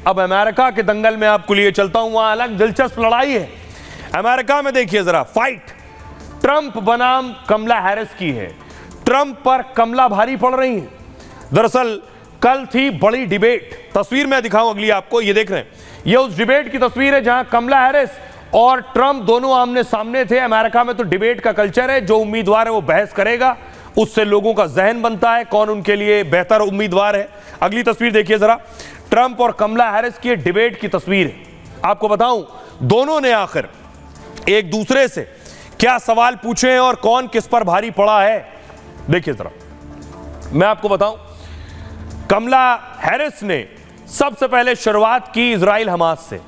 अब अमेरिका के दंगल में आपको लिए चलता हूं, वहां अलग दिलचस्प लड़ाई है। अमेरिका में देखिए जरा, फाइट ट्रंप बनाम कमला हैरिस की है। ट्रंप पर कमला भारी पड़ रही है। दरअसल कल थी बड़ी डिबेट, तस्वीर मैं दिखाऊं अगली आपको, ये देख रहे हैं, ये उस डिबेट की तस्वीर है जहां कमला हैरिस और ट्रंप दोनों आमने सामने थे। अमेरिका में तो डिबेट का कल्चर है, जो उम्मीदवार है वो बहस करेगा, उससे लोगों का जहन बनता है कौन उनके लिए बेहतर उम्मीदवार है। अगली तस्वीर देखिए जरा, ट्रंप और कमला हैरिस की डिबेट की तस्वीर है। आपको बताऊं दोनों ने आखिर एक दूसरे से क्या सवाल पूछे हैं और कौन किस पर भारी पड़ा है, देखिए जरा। मैं आपको बताऊं, कमला हैरिस ने सबसे पहले शुरुआत की इजराइल हमास से।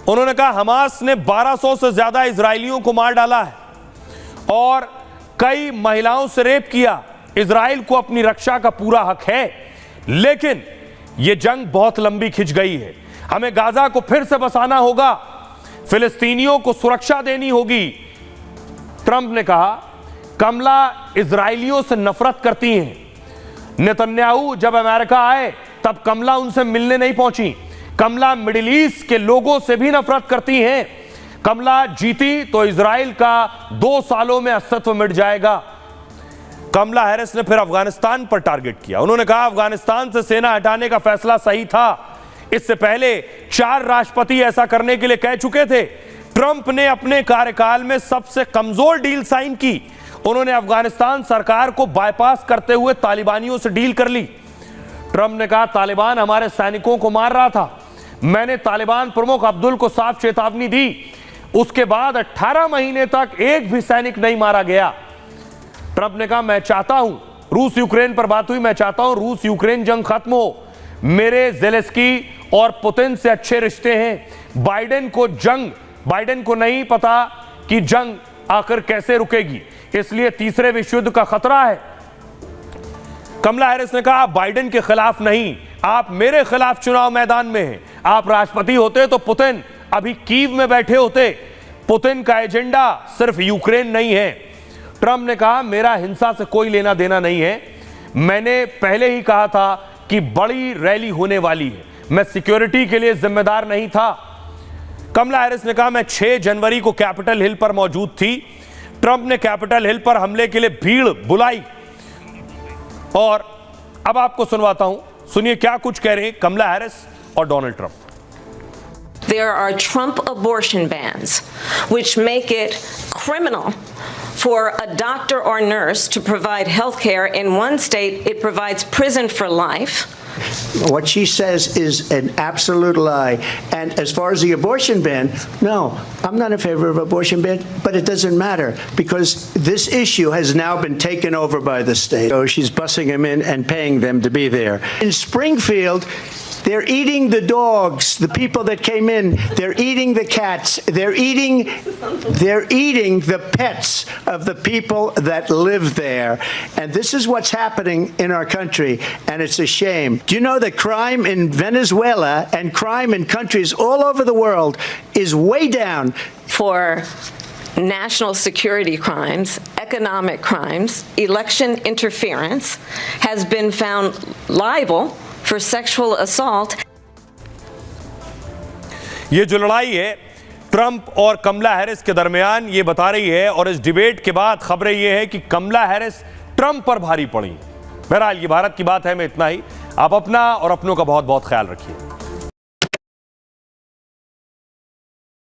उन्होंने कहा हमास ने 1200 से ज्यादा इजरायलियों को मार डाला है और कई महिलाओं से रेप किया। इजराइल को अपनी रक्षा का पूरा हक है, लेकिन यह जंग बहुत लंबी खिंच गई है। हमें गाजा को फिर से बसाना होगा, फिलिस्तीनियों को सुरक्षा देनी होगी। ट्रंप ने कहा कमला इजरायलियों से नफरत करती हैं। नेतन्याहू जब अमेरिका आए तब कमला उनसे मिलने नहीं पहुंची। कमला मिडिल ईस्ट के लोगों से भी नफरत करती हैं। कमला जीती तो इजराइल का 2 सालों में अस्तित्व मिट जाएगा। कमला हैरिस ने फिर अफगानिस्तान पर टारगेट किया। उन्होंने कहा अफगानिस्तान से सेना हटाने का फैसला सही था। इससे पहले 4 राष्ट्रपति ऐसा करने के लिए कह चुके थे। ट्रंप ने अपने कार्यकाल में सबसे कमजोर डील साइन की। उन्होंने अफगानिस्तान सरकार को बाईपास करते हुए तालिबानियों से डील कर ली। ट्रंप ने कहा तालिबान हमारे सैनिकों को मार रहा था, मैंने तालिबान प्रमुख अब्दुल को साफ चेतावनी दी। उसके बाद 18 महीने तक एक भी सैनिक नहीं मारा गया। ट्रंप ने कहा मैं चाहता हूं, रूस यूक्रेन पर बात हुई, मैं चाहता हूं रूस यूक्रेन जंग खत्म हो। मेरे ज़ेलेंस्की और पुतिन से अच्छे रिश्ते हैं। बाइडेन को नहीं पता कि जंग आखिर कैसे रुकेगी, इसलिए तीसरे विश्व युद्ध का खतरा है। कमला हैरिस ने कहा बाइडेन के खिलाफ नहीं, आप मेरे खिलाफ चुनाव मैदान में हैं। आप राष्ट्रपति होते तो पुतिन अभी कीव में बैठे होते। पुतिन का एजेंडा सिर्फ यूक्रेन नहीं है। ट्रंप ने कहा मेरा हिंसा से कोई लेना देना नहीं है। मैंने पहले ही कहा था कि बड़ी रैली होने वाली है, मैं सिक्योरिटी के लिए जिम्मेदार नहीं था। कमला हैरिस ने कहा मैं 6 जनवरी को कैपिटल हिल पर मौजूद थी। ट्रंप ने कैपिटल हिल पर हमले के लिए भीड़ बुलाई। और अब आपको सुनवाता हूं, सुनिए क्या कुछ कह रहे हैं कमला हैरिस और Donald Trump. There are Trump abortion bans, which make it criminal for a doctor or nurse to provide health care. In one state, it provides prison for life. What she says is an absolute lie. And as far as the abortion ban, no, I'm not in favor of abortion ban, but it doesn't matter because this issue has now been taken over by the state. So she's bussing them in and paying them to be there. In Springfield, they're eating the dogs, the people that came in. They're eating the cats. They're eating the pets of the people that live there. And this is what's happening in our country, and it's a shame. Do you know that crime in Venezuela and crime in countries all over the world is way down? For national security crimes, economic crimes, election interference, has been found liable for sexual assault. ये जो लड़ाई है Trump और कमला Harris के दरमियान, ये बता रही है, और इस डिबेट के बाद खबरें ये है कि कमला हैरिस ट्रंप पर भारी पड़ी। बहरहाल ये भारत की बात है में इतना ही। आप अपना और अपनों का बहुत बहुत ख्याल रखिए।